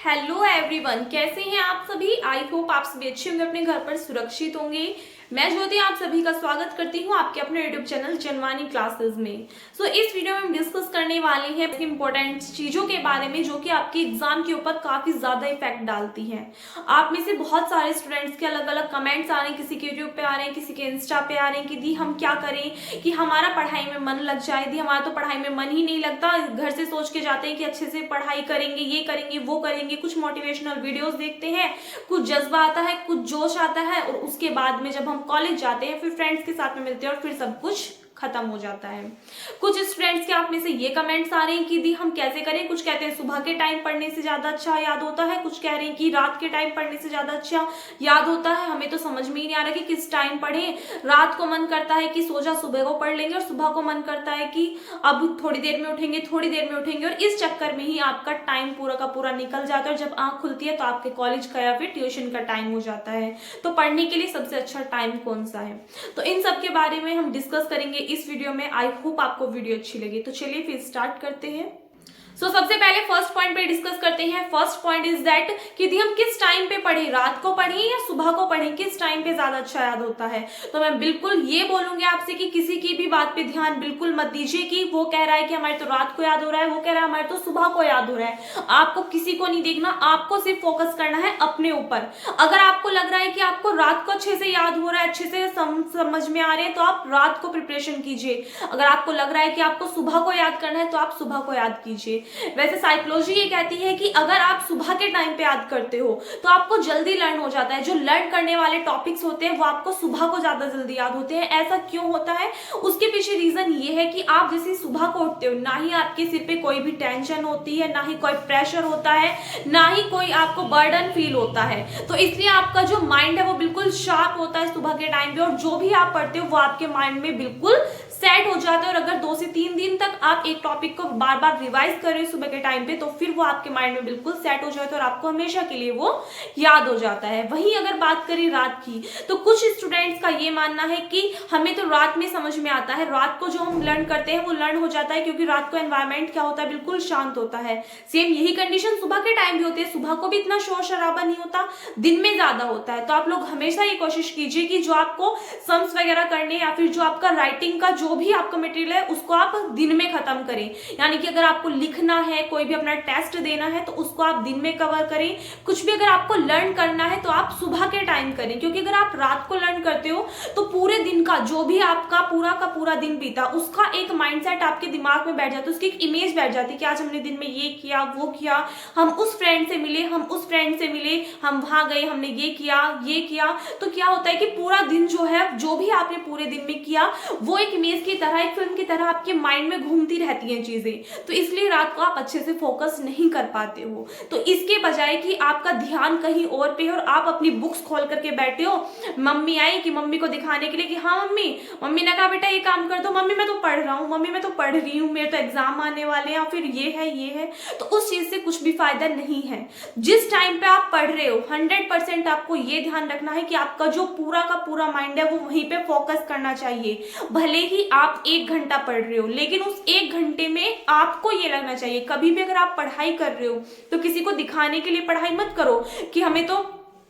Hello everyone, कैसे हैं आप सभी। आई होप आप सभी अच्छे होंगे, अपने घर पर सुरक्षित होंगे। मैं ज्योति आप सभी का स्वागत करती हूं आपके अपने यूट्यूब चैनल जनवानी क्लासेस में। इस वीडियो में हम डिस्कस करने वाले हैं इंपॉर्टेंट चीजों के बारे में जो कि आपके एग्जाम के ऊपर काफी ज्यादा इफेक्ट डालती हैं। आप में से बहुत सारे स्टूडेंट्स के अलग अलग कमेंट्स आ रहे हैं, किसी के यूट्यूब पे आ रहे हैं, किसी के इंस्टा पे आ रहे हैं कि दी हम क्या करें कि हमारा पढ़ाई में मन लग जाए। दी हमारा तो पढ़ाई में मन ही नहीं लगता, घर से सोच के जाते हैं कि अच्छे से पढ़ाई करेंगे, ये करेंगे वो करेंगे, कुछ मोटिवेशनल वीडियोस देखते हैं, कुछ जज्बा आता है, कुछ जोश आता है और उसके बाद में जब हम कॉलेज जाते हैं फिर फ्रेंड्स के साथ में मिलते हैं और फिर सब कुछ खत्म हो जाता है। कुछ स्टूडेंट्स के आप में से ये कमेंट्स आ रहे हैं कि दी हम कैसे करें। कुछ कहते हैं सुबह के टाइम पढ़ने से ज्यादा अच्छा याद होता है, कुछ कह रहे हैं कि रात के टाइम पढ़ने से ज्यादा अच्छा याद होता है। हमें तो समझ में ही नहीं आ रहा कि किस टाइम पढ़ें। रात को मन करता है कि सो जा, सुबह को पढ़ लेंगे, और सुबह को मन करता है कि अब थोड़ी देर में उठेंगे, थोड़ी देर में उठेंगे, और इस चक्कर में ही आपका टाइम पूरा का पूरा निकल जाता है। जब आंख खुलती है तो आपके कॉलेज का या फिर ट्यूशन का टाइम हो जाता है। तो पढ़ने के लिए सबसे अच्छा टाइम कौन सा है, तो इन सब के बारे में हम डिस्कस करेंगे इस वीडियो में। आई होप आपको वीडियो अच्छी लगी। तो चलिए फिर स्टार्ट करते हैं। सबसे पहले फर्स्ट पॉइंट पे डिस्कस करते हैं। फर्स्ट पॉइंट इज दैट कि हम किस टाइम पे पढ़ें, रात को पढ़ें या सुबह को पढ़ें, किस टाइम पे ज्यादा अच्छा याद होता है। तो मैं बिल्कुल ये बोलूंगी आपसे कि किसी की भी बात पे ध्यान बिल्कुल मत दीजिए कि वो कह रहा है कि हमारे तो रात को याद हो रहा है, वो कह रहा है हमारे तो सुबह को याद हो रहा है। आपको किसी को नहीं देखना, आपको सिर्फ फोकस करना है अपने ऊपर। अगर आपको लग रहा है कि आपको रात को अच्छे से याद हो रहा है, अच्छे से समझ में आ रहे हैं, तो आप रात को प्रिपरेशन कीजिए। अगर आपको लग रहा है कि आपको सुबह को याद करना है तो आप सुबह को याद कीजिए। वैसे साइकोलॉजी ये कहती है कि अगर आप सुबह के टाइम पे याद करते हो तो आपको जल्दी लर्न हो जाता है। जो लर्न करने वाले टॉपिक्स होते हैं वो आपको सुबह को ज्यादा जल्दी याद होते हैं। ऐसा क्यों होता है, उसके पीछे रीजन ये है कि आप जैसे सुबह को उठते हो, ना ही आपके सिर पे कोई भी टेंशन होती है, ना ही कोई प्रेशर होता है, ना ही कोई आपको बर्डन फील होता है। तो इसलिए आपका जो माइंड है वो बिल्कुल शार्प होता है सुबह के टाइम पे, और जो भी आप पढ़ते हो वो आपके माइंड में बिल्कुल सेट हो जाता है। और अगर 2 से 3 दिन तक आप एक टॉपिक को बार बार रिवाइज कर रहे हो सुबह के टाइम पे, तो फिर वो आपके माइंड में बिल्कुल सेट हो जाता है और आपको हमेशा के लिए वो याद हो जाता है। वहीं अगर बात करें रात की, तो कुछ स्टूडेंट्स का ये मानना है कि हमें तो रात में समझ में आता है, रात को जो हम लर्न करते हैं वो लर्न हो जाता है, क्योंकि रात को एनवायरमेंट क्या होता है, बिल्कुल शांत होता है। सेम यही कंडीशन सुबह के टाइम भी होती है। सुबह को भी इतना शोर शराबा नहीं होता, दिन में ज्यादा होता है। तो आप लोग हमेशा ये कोशिश कीजिए कि जो आपको सम्स वगैरह करने या फिर जो आपका राइटिंग का जो भी आपका मटेरियल है उसको आप दिन में खत्म करें। यानी कि अगर आपको लिखना है, कोई भी अपना टेस्ट देना है, तो उसको आप दिन में कवर करें। कुछ भी अगर आपको लर्न करना है तो आप सुबह के टाइम करें, क्योंकि अगर आप रात को लर्न करते हो तो पूरे दिन का जो भी आपका पूरा का पूरा दिन बीता, उसका एक माइंडसेट आपके दिमाग में बैठ जाता है, उसकी एक इमेज बैठ जाती है कि आज हमने दिन में ये किया, वो किया, हम उस फ्रेंड से मिले, हम उस फ्रेंड से मिले, हम वहां गए, हमने ये किया, ये किया। तो क्या होता है कि पूरा दिन जो है, जो भी आपने पूरे दिन में किया, वो एक इमेज की तरह, एक फिल्म की तरह आपके माइंड में घूमती रहती हैं चीजें। तो इसलिए रात को आप अच्छे से फोकस नहीं कर पाते हो। तो इसके बजाय कि आपका ध्यान कहीं और पे और आप अपनी बुक्स खोल करके बैठे हो, मम्मी आई कि मम्मी को दिखाने के लिए कि हाँ मम्मी ने कहा बेटा ये काम कर दो, मम्मी मैं तो पढ़ रहा हूँ, मम्मी मैं तो पढ़ रही हूँ, मेरे तो एग्जाम आने वाले हैं, फिर ये है, तो उस चीज से कुछ भी फायदा नहीं है। जिस टाइम पे आप पढ़ रहे हो 100% आपको ये ध्यान रखना है कि आपका जो पूरा का पूरा माइंड है वो वहीं पे फोकस करना चाहिए। भले ही आप 1 घंटा पढ़ रहे हो, लेकिन उस 1 घंटे में आपको ये लगना चाहिए, कभी भी अगर आप पढ़ाई कर रहे हो तो किसी को दिखाने के लिए पढ़ाई मत करो कि हमें तो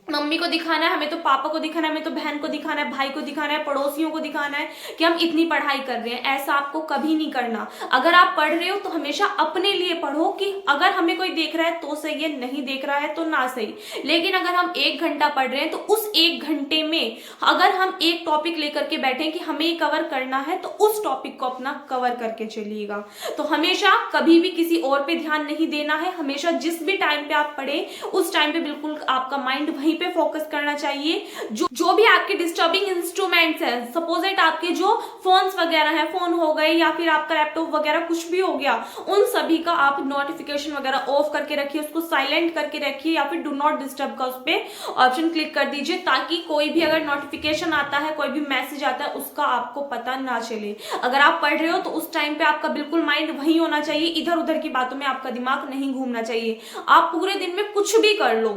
मम्मी को दिखाना है, हमें तो पापा को दिखाना है, हमें तो बहन को दिखाना है, भाई को दिखाना है, पड़ोसियों को दिखाना है कि हम इतनी पढ़ाई कर रहे हैं। ऐसा आपको कभी नहीं करना। अगर आप पढ़ रहे हो तो हमेशा अपने लिए पढ़ो कि अगर हमें कोई देख रहा है तो सही है, नहीं देख रहा है तो ना सही। लेकिन अगर हम 1 घंटा पढ़ रहे हैं तो उस 1 घंटे में अगर हम एक टॉपिक लेकर के बैठे कि हमें कवर करना है, तो उस टॉपिक को अपना कवर करके चलिएगा। तो हमेशा कभी भी किसी और पे ध्यान नहीं देना है। हमेशा जिस भी टाइम पे आप पढ़े उस टाइम पे बिल्कुल आपका माइंड वहीं पे फोकस करना चाहिए। जो भी आपके डिस्टर्बिंग इंस्ट्रूमेंट्स हैं, सपोज इट आपके जो फोन्स वगैरह हैं, फोन हो गए या फिर आपका लैपटॉप वगैरह कुछ भी हो गया, उन सभी का आप नोटिफिकेशन वगैरह ऑफ करके रखिए, उसको साइलेंट करके रखिए, या फिर डू नॉट डिस्टर्ब का उस पर ऑप्शन क्लिक कर दीजिए, ताकि कोई भी अगर नोटिफिकेशन आता है, कोई भी मैसेज आता है, उसका आपको पता ना चले। अगर आप पढ़ रहे हो तो उस टाइम पे आपका बिल्कुल माइंड वहीं होना चाहिए, इधर उधर की बातों में आपका दिमाग नहीं घूमना चाहिए। आप पूरे दिन में कुछ भी कर लो,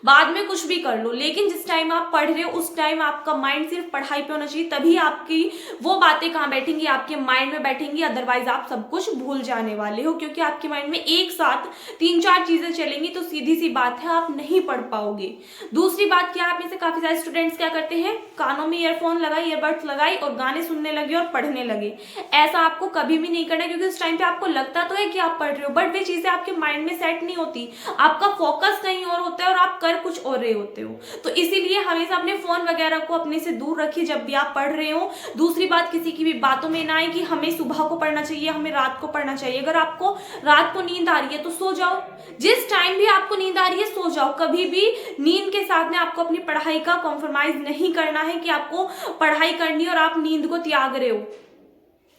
बाद में कुछ भी कर लो, लेकिन जिस टाइम आप पढ़ रहे हो उस टाइम आपका माइंड सिर्फ पढ़ाई पे होना चाहिए, तभी आपकी वो बातें कहाँ बैठेंगी, आपके माइंड में बैठेंगी। अदरवाइज आप सब कुछ भूल जाने वाले हो, क्योंकि आपके माइंड में एक साथ 3-4 चीजें चलेंगी तो सीधी सी बात है आप नहीं पढ़ पाओगे। दूसरी बात क्या, आप में से काफी सारे स्टूडेंट्स क्या करते हैं, कानों में ईयरफोन लगाई, ईयरबड्स लगाई और गाने सुनने लगे और पढ़ने लगे। ऐसा आपको कभी भी नहीं करना, क्योंकि उस टाइम पे आपको लगता तो है कि आप पढ़ रहे हो, बट वे चीजें आपके माइंड में सेट नहीं होती, आपका फोकस कहीं और होता है और आप कर कुछ और रहे होते हो। तो इसीलिए हमेशा अपने फोन वगैरह को अपने से दूर रखिए जब भी आप पढ़ रहे हो। दूसरी बात, किसी की भी बातों में ना आए कि हमें सुबह को पढ़ना चाहिए, हमें रात को पढ़ना चाहिए। अगर आपको रात को नींद आ रही है तो सो जाओ, जिस टाइम भी आपको नींद आ रही है सो जाओ। कभी भी नींद के साथ में आपको अपनी पढ़ाई का कॉम्प्रोमाइज नहीं करना है कि आपको पढ़ाई करनी है और आप नींद को त्याग रहे हो,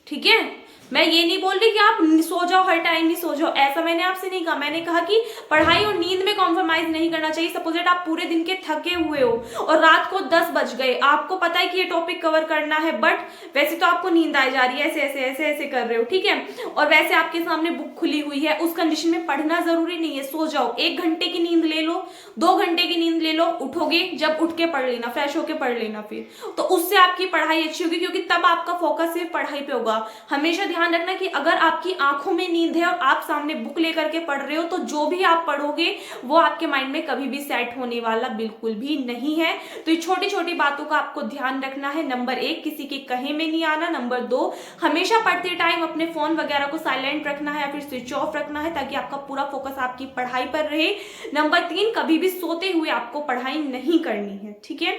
ठीक है। मैं ये नहीं बोल रही कि आप सो जाओ, हर टाइम ही सो जाओ, ऐसा मैंने आपसे नहीं कहा। मैंने कहा कि पढ़ाई और नींद में कॉम्प्रोमाइज नहीं करना चाहिए। सपोज दैट आप पूरे दिन के थके हुए हो और रात को 10 बज गए, आपको पता है कि ये टॉपिक कवर करना है, बट वैसे तो आपको नींद आ जा रही है, ऐसे ऐसे ऐसे ऐसे कर रहे हो, ठीक है, और वैसे आपके सामने बुक खुली हुई है, उस कंडीशन में पढ़ना जरूरी नहीं है, सो जाओ। 1 घंटे की नींद ले लो, 2 घंटे की नींद ले लो, उठोगे जब उठ के पढ़ लेना, फ्रेश होके पढ़ लेना, फिर तो उससे आपकी पढ़ाई अच्छी होगी, क्योंकि तब आपका फोकस सिर्फ पढ़ाई पे होगा। हमेशा ध्यान रखना कि अगर आपकी आंखों में नींद है और आप सामने बुक लेकर के पढ़ रहे हो तो जो भी आप पढ़ोगे वो आपके माइंड में कभी भी सेट होने वाला बिल्कुल भी नहीं है। तो ये छोटी छोटी बातों का आपको ध्यान रखना है। नंबर 1, किसी के कहे में नहीं आना। नंबर 2, हमेशा पढ़ते टाइम अपने फोन वगैरह को साइलेंट रखना है या फिर स्विच ऑफ रखना है, ताकि आपका पूरा फोकस आपकी पढ़ाई पर रहे। नंबर 3, कभी भी सोते हुए आपको पढ़ाई नहीं करनी है, ठीक है।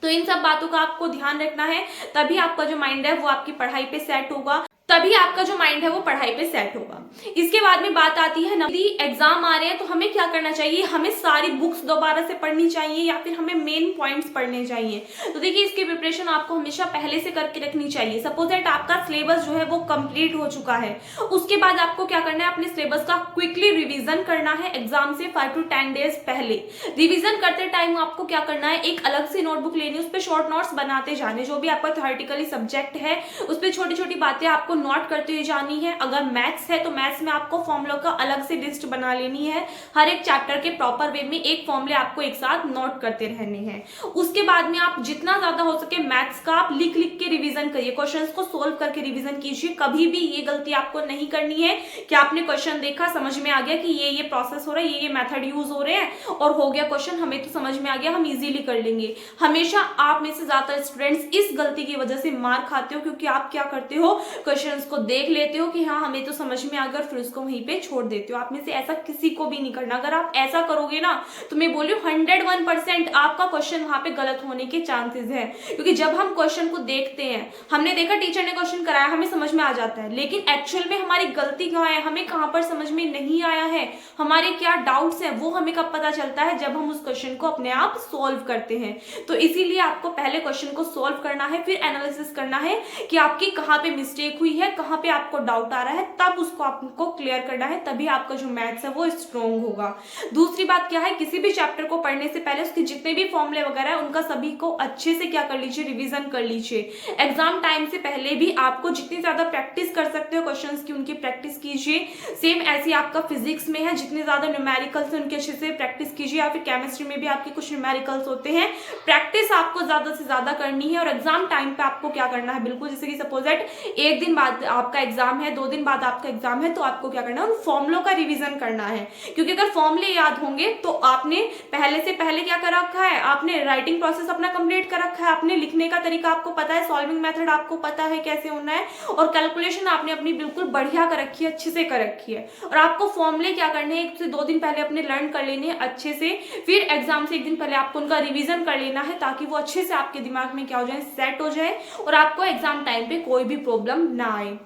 तो इन सब बातों का आपको ध्यान रखना है, तभी आपका जो माइंड है वो आपकी पढ़ाई पे सेट होगा, तभी आपका जो माइंड है वो पढ़ाई पे सेट होगा। इसके बाद में बात आती है, यदि एग्जाम आ रहे हैं तो हमें क्या करना चाहिए, हमें सारी बुक्स दोबारा से पढ़नी चाहिए या फिर हमें मेन पॉइंट्स पढ़ने चाहिए। तो देखिए, इसकी प्रिपरेशन आपको हमेशा पहले से करके रखनी चाहिए। सपोज दैट आपका सिलेबस जो है वो कंप्लीट हो चुका है, उसके बाद आपको क्या करना है, अपने सिलेबस का क्विकली रिविजन करना है। एग्जाम से 5 to 10 डेज पहले रिविजन करते टाइम आपको क्या करना है, एक अलग से नोटबुक लेनी, उस पर शॉर्ट नोट्स बनाते जाने। जो भी आपका थ्योरेटिकली सब्जेक्ट है उस पर छोटी छोटी बातें आपको नोट करते हुए जानी है। अगर मैथ्स है तो मैथ्स में आपको फॉर्मूला का अलग से लिस्ट बना लेनी है। हर एक चैप्टर के प्रॉपर वे में एक फॉर्मूले आपको एक साथ नोट करते रहने हैं। उसके बाद में आप जितना ज्यादा हो सके मैथ्स का आप लिख लिख के रिवीजन करिए, क्वेश्चंस को सोल्व करके रिवीजन कीजिए। कभी भी ये गलती आपको नहीं करनी है कि आपने क्वेश्चन देखा, समझ में आ गया कि ये प्रोसेस हो रहा है, ये मेथड यूज हो रहे हैं और हो गया क्वेश्चन, हमें तो समझ में आ गया, हम इजीली कर लेंगे। हमेशा आप में से ज्यादातर स्टूडेंट्स इस गलती की वजह से मार खाते हो, क्योंकि आप क्या करते हो, क्वेश्चंस को देख लेते हो कि हाँ हमें तो समझ में आ गया और फिर उसको वहीं पे छोड़ देते हो। आप में से ऐसा किसी को भी नहीं करना। अगर आप ऐसा करोगे ना तो मैं बोल रही हूँ 101% आपका क्वेश्चन वहां पे गलत होने के चांसेस है। क्योंकि जब हम क्वेश्चन को देखते हैं, हमने देखा टीचर ने क्वेश्चन कराया, हमें समझ में आ जाता है, लेकिन एक्चुअल में हमारी गलती कहाँ है, हमें कहाँ पर समझ में नहीं आया है, हमारे क्या डाउट्स हैं, वो हमें कब पता चलता है, जब हम उस क्वेश्चन को अपने आप सोल्व करते हैं। तो इसीलिए आपको पहले क्वेश्चन को सोल्व करना है, फिर एनालिसिस करना है कि आपकी कहाँ पे मिस्टेक हुई है, कहाँ पे आपको डाउट आ रहा है, तब उसको आपको क्लियर करना है। तभी आपका जो मैथ्स है वो स्ट्रॉन्ग होगा। दूसरी बात क्या है, किसी भी चैप्टर को पढ़ने से पहले उसके जितने भी फॉर्मूले वगैरह है उनका सभी को अच्छे से क्या कर लीजिए, रिवीजन कर लीजिए। एग्जाम टाइम से पहले भी आपको जितनी ज्यादा प्रैक्टिस कर सकते हो क्वेश्चंस की, उनकी प्रैक्टिस कीजिए। सेम ऐसी आपका फिजिक्स में है, जितने ज्यादा न्यूमेरिकल्स उनके अच्छे से प्रैक्टिस कीजिए, या फिर केमिस्ट्री में भी आपके कुछ न्यूमेरिकल्स होते हैं, प्रैक्टिस आपको ज्यादा से ज्यादा करनी है। और एग्जाम टाइम पे आपको क्या करना है, बिल्कुल जैसे कि सपोज दैट 1 दिन बाद आपका एग्जाम है, 2 दिन बाद आपका एग्जाम है, तो आपको क्या करना है, उन फॉर्मुलों का रिवीजन करना है। क्योंकि अगर फॉर्मूले याद होंगे तो आपने पहले से पहले क्या कर रखा है, आपने राइटिंग प्रोसेस अपना कंप्लीट कर रखा है, आपने लिखने का तरीका आपको पता है, सॉल्विंग मेथड आपको पता है कैसे होना है, और कैलकुलेशन आपने अपनी बिल्कुल बढ़िया कर रखी है, अच्छे से कर रखी है। और आपको फॉर्मूले क्या करने हैं, 1 से 2 दिन पहले अपने लर्न कर लेने हैं अच्छे से, फिर एग्जाम से 1 दिन पहले आपको उनका रिवीजन कर लेना है, ताकि वो अच्छे से आपके दिमाग में क्या हो जाए, सेट हो जाए और आपको एग्जाम टाइम पे कोई भी प्रॉब्लम ना आए।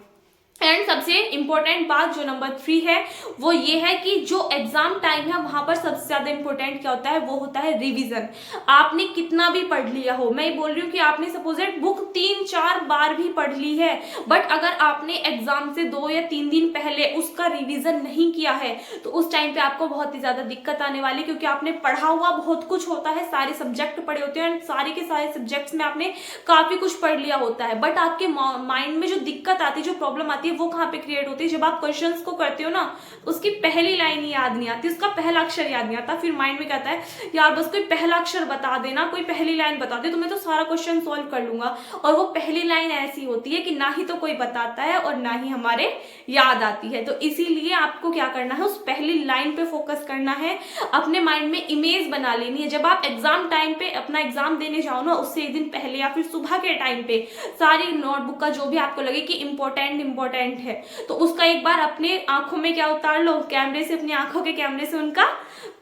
एंड सबसे इंपॉर्टेंट बात जो नंबर 3 है वो ये है कि जो एग्जाम टाइम है वहां पर सबसे ज्यादा इंपॉर्टेंट क्या होता है, वो होता है रिवीजन। आपने कितना भी पढ़ लिया हो, मैं बोल रही हूँ कि आपने सपोज बुक 3-4 बार भी पढ़ ली है, बट अगर आपने एग्जाम से 2 या 3 दिन पहले उसका रिवीजन नहीं किया है तो उस टाइम पे आपको बहुत ही ज्यादा दिक्कत आने वाली, क्योंकि आपने पढ़ा हुआ बहुत कुछ होता है, सारे सब्जेक्ट पढ़े होते हैं, सारे के सारे सब्जेक्ट्स में आपने काफी कुछ पढ़ लिया होता है, बट आपके माइंड में जो दिक्कत आती है, जो प्रॉब्लम आती आती है वो कहाँ पे क्रिएट होती है, जब आप क्वेश्चंस को करते हो ना उसकी पहली लाइन याद नहीं आती, उसका पहला अक्षर याद नहीं आता, फिर माइंड में कहता है यार बस कोई पहला अक्षर बता देना, कोई पहली लाइन बता दे तो मैं तो सारा क्वेश्चन सॉल्व कर लूंगा। और वो पहली लाइन ऐसी होती है कि ना ही तो कोई बताता है और ना ही हमारे याद आती है। तो इसीलिए आपको क्या करना है, उस पहली लाइन पे फोकस करना है, अपने माइंड में इमेज बना लेनी है। जब आप एग्जाम टाइम पे अपना एग्जाम देने जाओ ना उससे एक दिन पहले या फिर सुबह के टाइम पे सारी नोटबुक का जो भी आपको लगे कि इंपॉर्टेंट है तो उसका एक बार अपने आंखों में क्या उतार लो, कैमरे से, अपनी आंखों के कैमरे से उनका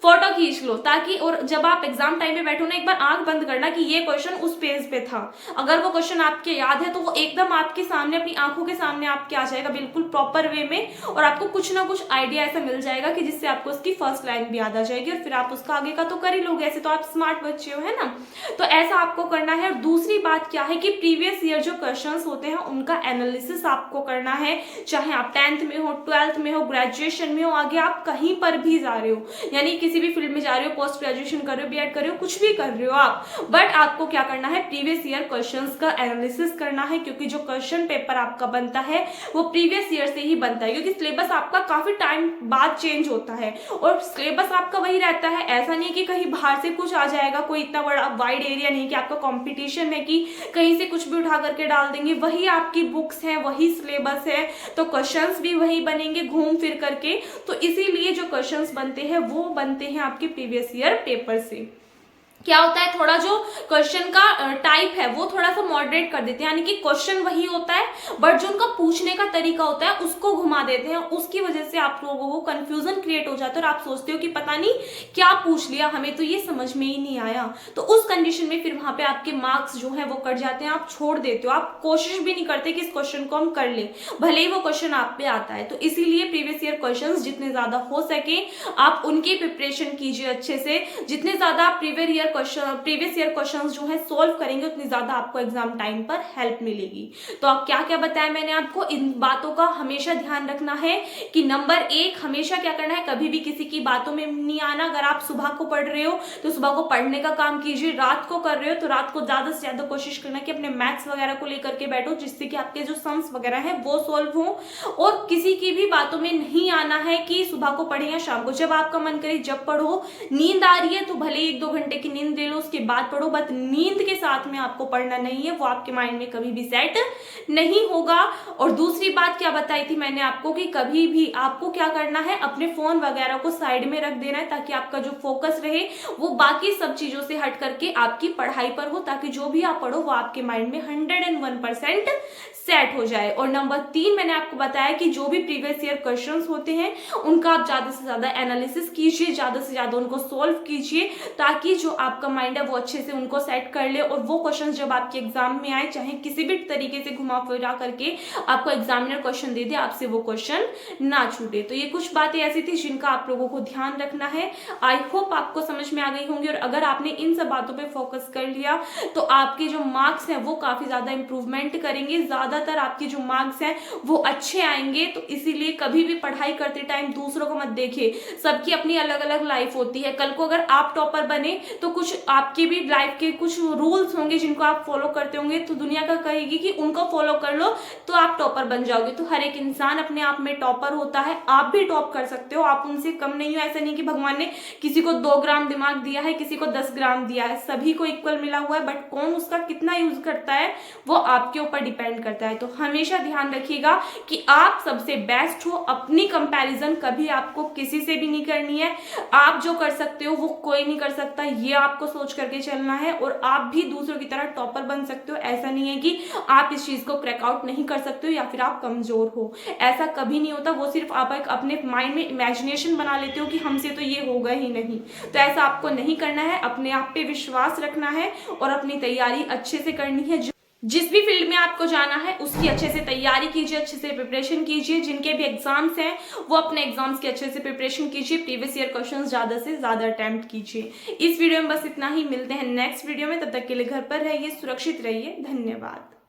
फोटो खींच लो, ताकि और जब आप एग्जाम टाइम पे बैठो ना एक बार आंख बंद करना कि ये क्वेश्चन उस पेज पे था। अगर वो क्वेश्चन आपके याद है तो वो एकदम आपके सामने, अपनी आंखों के सामने आपके आ जाएगा बिल्कुल प्रॉपर वे में, और आपको कुछ ना कुछ आइडिया ऐसा मिल जाएगा कि जिससे आपको उसकी फर्स्ट लाइन भी याद आ जाएगी और फिर आप उसका आगे का तो कर ही लोगे, ऐसे तो आप स्मार्ट बच्चे हो, है ना। तो ऐसा आपको करना है। और दूसरी बात क्या है कि प्रीवियस ईयर जो क्वेश्चंस होते हैं उनका एनालिसिस आपको करना है, चाहे आप 10th में हो, 12th में हो, ग्रेजुएशन में हो, आगे आप कहीं पर भी जा रहे हो, यानी किसी भी फील्ड में जा रहे हो, पोस्ट ग्रेजुएशन कर रहे हो, बीएड कर रहे हो, कुछ भी कर रहे हो आप, बट आपको क्या करना है, प्रीवियस ईयर क्वेश्चंस का एनालिसिस करना है, क्योंकि जो क्वेश्चन पेपर आपका बनता है वो प्रीवियस ईयर से ही बनता है, क्योंकि सिलेबस आपका काफी टाइम बाद चेंज होता है और सिलेबस आपका वही रहता है। ऐसा नहीं कि कहीं बाहर से कुछ आ जाएगा, कोई इतना बड़ा वाइड एरिया नहीं कि आपका कंपटीशन है कि कहीं से कुछ भी उठा करके डाल देंगे, वही आपकी बुक्स हैं, वही सिलेबस है, तो क्वेश्चंस भी वही बनेंगे घूम फिर करके। तो इसीलिए जो क्वेश्चंस बनते हैं वो बनते हैं आपके प्रीवियस ईयर पेपर से। क्या होता है, थोड़ा जो क्वेश्चन का टाइप है वो थोड़ा सा मॉडरेट कर देते हैं, यानी कि क्वेश्चन वही होता है बट जो उनका पूछने का तरीका होता है उसको घुमा देते हैं, उसकी वजह से आप लोगों को कंफ्यूजन क्रिएट हो जाता है और आप सोचते हो कि पता नहीं क्या पूछ लिया, हमें तो ये समझ में ही नहीं आया। तो उस कंडीशन में फिर वहां पे आपके मार्क्स जो है वो कट जाते हैं, आप छोड़ देते हो, आप कोशिश भी नहीं करते कि इस क्वेश्चन को हम कर ले, भले ही वो क्वेश्चन आप पे आता है। तो इसीलिए प्रीवियस ईयर क्वेश्चन जितने ज्यादा हो सके आप उनकी प्रिपरेशन कीजिए अच्छे से, जितने ज्यादा आप प्रीवियस ईयर क्वेश्चंस जो है सोल्व करेंगे उतनी ज्यादा आपको एग्जाम टाइम पर हेल्प मिलेगी। तो अब क्या क्या बताया मैंने आपको, इन बातों का हमेशा ध्यान रखना है कि नंबर 1 हमेशा क्या करना है, कभी भी किसी की बातों में नहीं आना। अगर आप सुबह को पढ़ रहे हो तो सुबह को पढ़ने का काम कीजिए, रात को कर रहे हो तो रात को ज्यादा से ज्यादा कोशिश करना कि अपने मैथ्स वगैरह को लेकर के बैठो, जिससे कि आपके जो सम्स वगैरह है वो सोल्व हो। और किसी की भी बातों में नहीं आना है कि सुबह को पढ़े या शाम को, जब आपका मन करे जब पढ़ो। नींद आ रही है तो भले 1-2 घंटे की नींद ले लो, उसके बाद पढ़ो, बट नींद के साथ में आपको पढ़ना नहीं है, वो आपके माइंड में कभी भी सेट नहीं होगा। और दूसरी बात क्या बताई थी मैंने आपको कि कभी भी आपको क्या करना है, अपने फोन वगैरह को साइड में रख देना है, ताकि आपका जो फोकस रहे वो बाकी सब चीजों से हट करके आपकी पढ़ाई पर हो, ताकि जो भी आप पढ़ो वो आपके माइंड में 101% सेट हो जाए। और नंबर 3 मैंने आपको बताया कि जो भी प्रीवियस ईयर क्वेश्चंस होते हैं उनका आप ज्यादा से ज्यादा एनालिसिस कीजिए, ज्यादा से ज्यादा उनको सोल्व कीजिए, ताकि जो आपका माइंड है वो अच्छे से उनको सेट कर ले और वो क्वेश्चंस जब आपके एग्जाम में आए, चाहे किसी भी तरीके से घुमा फिरा करके आपको एग्जामिनर क्वेश्चन दे दे, आपसे वो क्वेश्चन ना छूटे। तो ये कुछ बातें ऐसी थी जिनका आप लोगों को ध्यान रखना है। आई होप आपको समझ में आ गई होंगी, और अगर आपने इन सब बातों पे फोकस कर लिया तो आपके जो मार्क्स हैं वो काफी ज्यादा इंप्रूवमेंट करेंगे, ज्यादातर आपके जो मार्क्स हैं वो अच्छे आएंगे। तो इसीलिए कभी भी पढ़ाई करते टाइम दूसरों को मत देखिए, सबकी अपनी अलग अलग लाइफ होती है। कल को अगर आप टॉपर बने तो कुछ आपके भी लाइफ के कुछ रूल्स होंगे जिनको आप फॉलो करते होंगे, तो दुनिया का कहेगी कि उनको फॉलो कर लो तो आप टॉपर बन जाओगे। तो हर एक इंसान अपने आप में टॉपर होता है, आप भी टॉप कर सकते हो, आप उनसे कम नहीं हो। ऐसा नहीं कि भगवान ने किसी को 2 ग्राम दिमाग दिया है, किसी को 10 ग्राम दिया है, सभी को इक्वल मिला हुआ है, बट कौन उसका कितना यूज करता है वो आपके ऊपर डिपेंड करता है। तो हमेशा ध्यान रखिएगा कि आप सबसे बेस्ट हो, अपनी कंपैरिजन कभी आपको किसी से भी नहीं करनी है। आप जो कर सकते हो वो कोई नहीं कर सकता, ये आपको सोच करके चलना है, और आप भी दूसरों की तरह टॉपर बन सकते हो। ऐसा नहीं है कि आप इस चीज को क्रैक आउट नहीं कर सकते हो या फिर आप कमजोर हो, ऐसा कभी नहीं होता। वो सिर्फ आप एक अपने माइंड में इमेजिनेशन बना लेते हो कि हमसे तो ये होगा ही नहीं। तो ऐसा आपको नहीं करना है, अपने आप पे विश्वास रखना है और अपनी तैयारी अच्छे से करनी है। जिस भी फील्ड में आपको जाना है उसकी अच्छे से तैयारी कीजिए, अच्छे से प्रिपरेशन कीजिए। जिनके भी एग्जाम्स हैं वो अपने एग्जाम्स की अच्छे से प्रिपरेशन कीजिए, प्रीवियस ईयर क्वेश्चंस ज्यादा से ज्यादा अटेम्प्ट कीजिए। इस वीडियो में बस इतना ही, मिलते हैं नेक्स्ट वीडियो में, तब तक के लिए घर पर रहिए, सुरक्षित रहिए, धन्यवाद।